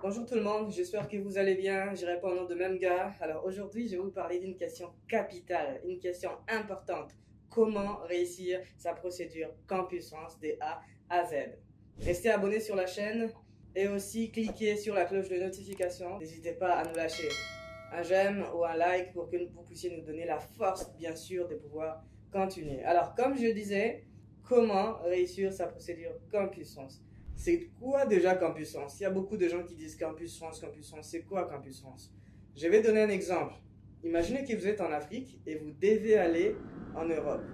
Bonjour tout le monde, j'espère que vous allez bien. Je réponds au nom de Memga. Alors aujourd'hui, je vais vous parler d'une question capitale, une question importante. Comment réussir sa procédure Campus France de A à Z? Restez abonnés sur la chaîne et aussi cliquez sur la cloche de notification. N'hésitez pas à nous lâcher un j'aime ou un like pour que vous puissiez nous donner la force, bien sûr, de pouvoir continuer. Alors, comme je disais, comment réussir sa procédure Campus France? C'est quoi déjà Campus France? Il y a beaucoup de gens qui disent Campus France, Campus France. C'est quoi Campus France? Je vais donner un exemple. Imaginez que vous êtes en Afrique et vous devez aller en Europe.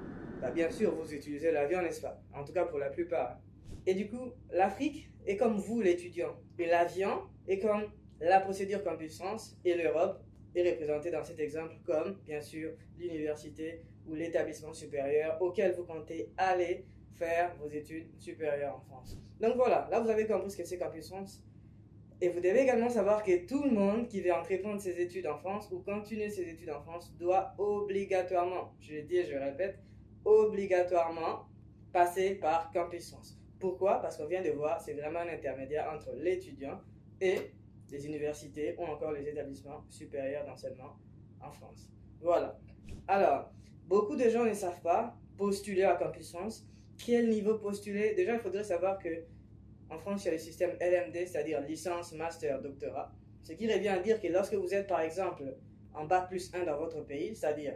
Bah, bien sûr, vous utilisez l'avion, n'est-ce pas? En tout cas pour la plupart. Et du coup, l'Afrique est comme vous, l'étudiant. Et l'avion est comme la procédure Campus France et l'Europe est représentée dans cet exemple comme, bien sûr, l'université ou l'établissement supérieur auquel vous comptez aller faire vos études supérieures en France. Donc voilà, là vous avez compris ce que c'est Campus France. Et vous devez également savoir que tout le monde qui veut entreprendre ses études en France ou continuer ses études en France doit obligatoirement, je le dis et je le répète, obligatoirement passer par Campus France. Pourquoi? Parce qu'on vient de voir, c'est vraiment un intermédiaire entre l'étudiant et les universités ou encore les établissements supérieurs d'enseignement en France. Voilà. Alors, beaucoup de gens ne savent pas postuler à Campus France. Quel niveau postuler? Déjà, il faudrait savoir que en France, il y a le système LMD, c'est-à-dire licence, master, doctorat. Ce qui revient à dire que lorsque vous êtes, par exemple, en bac plus 1 dans votre pays, c'est-à-dire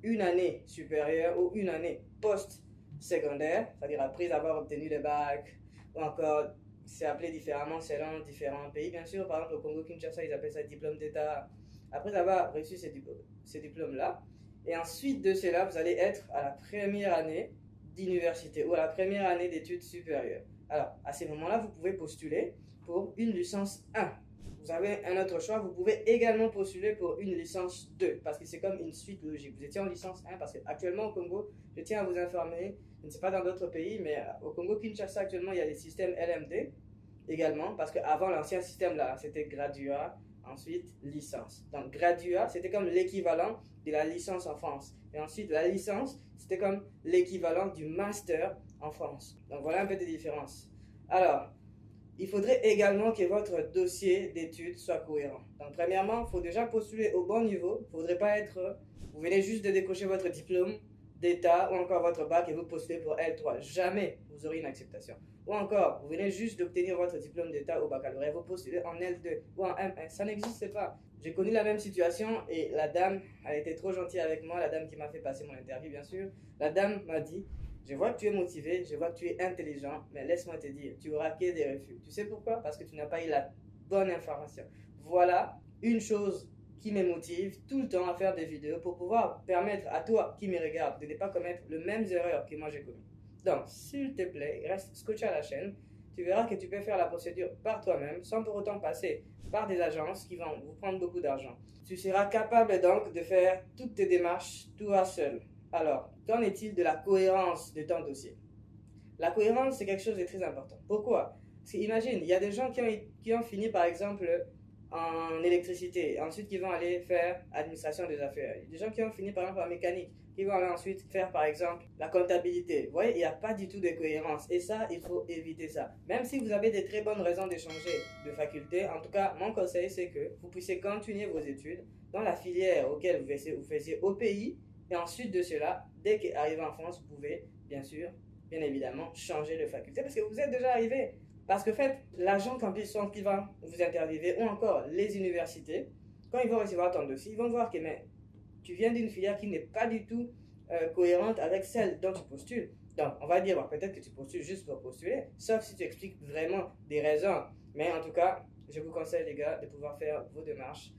une année supérieure ou une année post-secondaire, c'est-à-dire après avoir obtenu le bac, ou encore, c'est appelé différemment selon différents pays, bien sûr. Par exemple, au Congo-Kinshasa, ils appellent ça diplôme d'État. Après avoir reçu ces diplômes-là, et ensuite de cela, vous allez être à la première année d'université ou à la première année d'études supérieures. Alors, à ce moment-là, vous pouvez postuler pour une licence 1. Vous avez un autre choix, vous pouvez également postuler pour une licence 2, parce que c'est comme une suite logique. Vous étiez en licence 1, parce qu'actuellement au Congo, je tiens à vous informer, je ne sais pas dans d'autres pays, mais au Congo-Kinshasa, actuellement, il y a les systèmes LMD également, parce qu'avant, l'ancien système là, c'était graduat, ensuite licence. Donc, graduat, c'était comme l'équivalent de la licence en France. Et ensuite, la licence, c'était comme l'équivalent du master en France. Donc, voilà un peu des différences. Alors, il faudrait également que votre dossier d'études soit cohérent. Donc, premièrement, il faut déjà postuler au bon niveau. Il ne faudrait pas être, vous venez juste de décocher votre diplôme d'État ou encore votre bac et vous postulez pour L3. Jamais vous aurez une acceptation. Ou encore, vous venez juste d'obtenir votre diplôme d'État au baccalauréat, vous postulez en L2 ou en M1. Ça n'existe pas. J'ai connu la même situation et la dame, elle était trop gentille avec moi, la dame qui m'a fait passer mon interview, bien sûr. La dame m'a dit, je vois que tu es motivé, je vois que tu es intelligent, mais laisse-moi te dire, tu auras que des refus. Tu sais pourquoi? Parce que tu n'as pas eu la bonne information. Voilà une chose qui me motive tout le temps à faire des vidéos pour pouvoir permettre à toi qui me regarde de ne pas commettre les mêmes erreurs que moi j'ai commises. Donc, s'il te plaît, reste scotché à la chaîne. Tu verras que tu peux faire la procédure par toi-même sans pour autant passer par des agences qui vont vous prendre beaucoup d'argent. Tu seras capable donc de faire toutes tes démarches toi seul. Alors, qu'en est-il de la cohérence de ton dossier? La cohérence, c'est quelque chose de très important. Pourquoi? Parce qu'imagine, il y a des gens qui ont fini par exemple en électricité, ensuite qui vont aller faire administration des affaires. Il y a des gens qui ont fini par exemple en mécanique, qui vont aller ensuite faire par exemple la comptabilité. Vous voyez, il n'y a pas du tout de cohérence et ça, il faut éviter ça. Même si vous avez de très bonnes raisons de changer de faculté, en tout cas, mon conseil, c'est que vous puissiez continuer vos études dans la filière auquel vous faisiez au pays et ensuite de cela, dès qu'arrivé en France, vous pouvez, bien évidemment, changer de faculté parce que vous êtes déjà arrivé. Parce que, en fait, l'agent campus qui va vous interviewer ou encore les universités, quand ils vont recevoir ton dossier, ils vont voir que mais, tu viens d'une filière qui n'est pas du tout cohérente avec celle dont tu postules. Donc, on va dire, bon, peut-être que tu postules juste pour postuler, sauf si tu expliques vraiment des raisons. Mais en tout cas, je vous conseille, les gars, de pouvoir faire vos démarches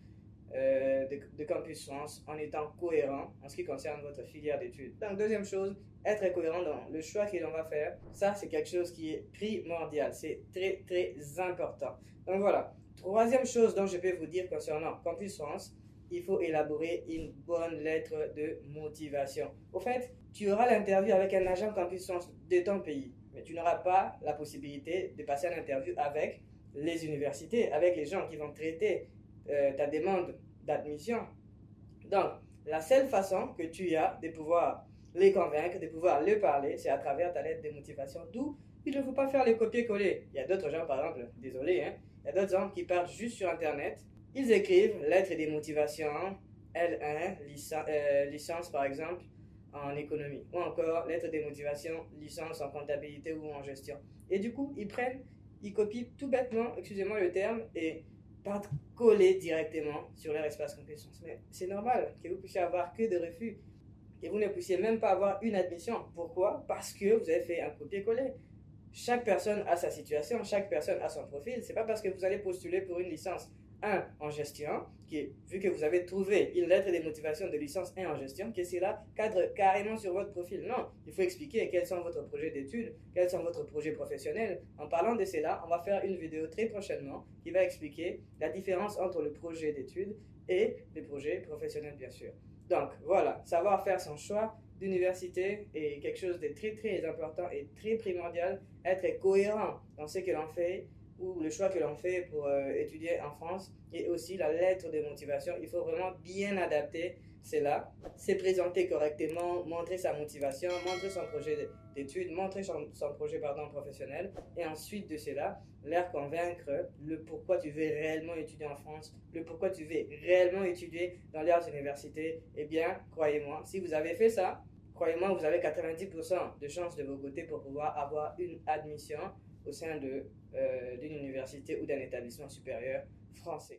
de Campus France en étant cohérent en ce qui concerne votre filière d'études. Donc, deuxième chose, être cohérent dans le choix que l'on va faire. Ça, c'est quelque chose qui est primordial. C'est très, très important. Donc, voilà. Troisième chose dont je peux vous dire concernant Campus France, il faut élaborer une bonne lettre de motivation. Au fait, tu auras l'interview avec un agent Campus France de ton pays, mais tu n'auras pas la possibilité de passer une interview avec les universités, avec les gens qui vont traiter ta demande d'admission. Donc, la seule façon que tu as de pouvoir les convaincre, de pouvoir leur parler, c'est à travers ta lettre de motivation. D'où Il ne faut pas faire les copier-coller. Il y a d'autres gens, par exemple, désolé, hein, il y a d'autres gens qui partent juste sur Internet. Ils écrivent lettres des motivations, L1, licence par exemple, en économie. Ou encore lettres des motivations, licence en comptabilité ou en gestion. Et du coup, ils copient tout bêtement, excusez-moi le terme, et partent coller directement sur leur espace compétences. Mais c'est normal que vous puissiez avoir que des refus, que vous ne puissiez même pas avoir une admission. Pourquoi? Parce que vous avez fait un copier-coller. Chaque personne a sa situation, chaque personne a son profil. C'est pas parce que vous allez postuler pour une licence 1 en gestion, vu que vous avez trouvé une lettre de motivation de licence 1 en gestion, que cela cadre carrément sur votre profil. Non, il faut expliquer quels sont votre projet d'études, quels sont votre projet professionnel. En parlant de cela, on va faire une vidéo très prochainement qui va expliquer la différence entre le projet d'études et le projet professionnel, bien sûr. Donc voilà, savoir faire son choix d'université est quelque chose de très très important et très primordial. Être cohérent dans ce que l'on fait ou le choix que l'on fait pour étudier en France, et aussi la lettre de motivation. Il faut vraiment bien adapter cela, se présenter correctement, montrer sa motivation, montrer son projet d'études, montrer son projet professionnel, et ensuite de cela, leur convaincre le pourquoi tu veux réellement étudier en France, le pourquoi tu veux réellement étudier dans leurs universités. Eh bien, croyez-moi, si vous avez fait ça, croyez-moi, vous avez 90% de chances de vos côtés pour pouvoir avoir une admission au sein d'une université ou d'un établissement supérieur français.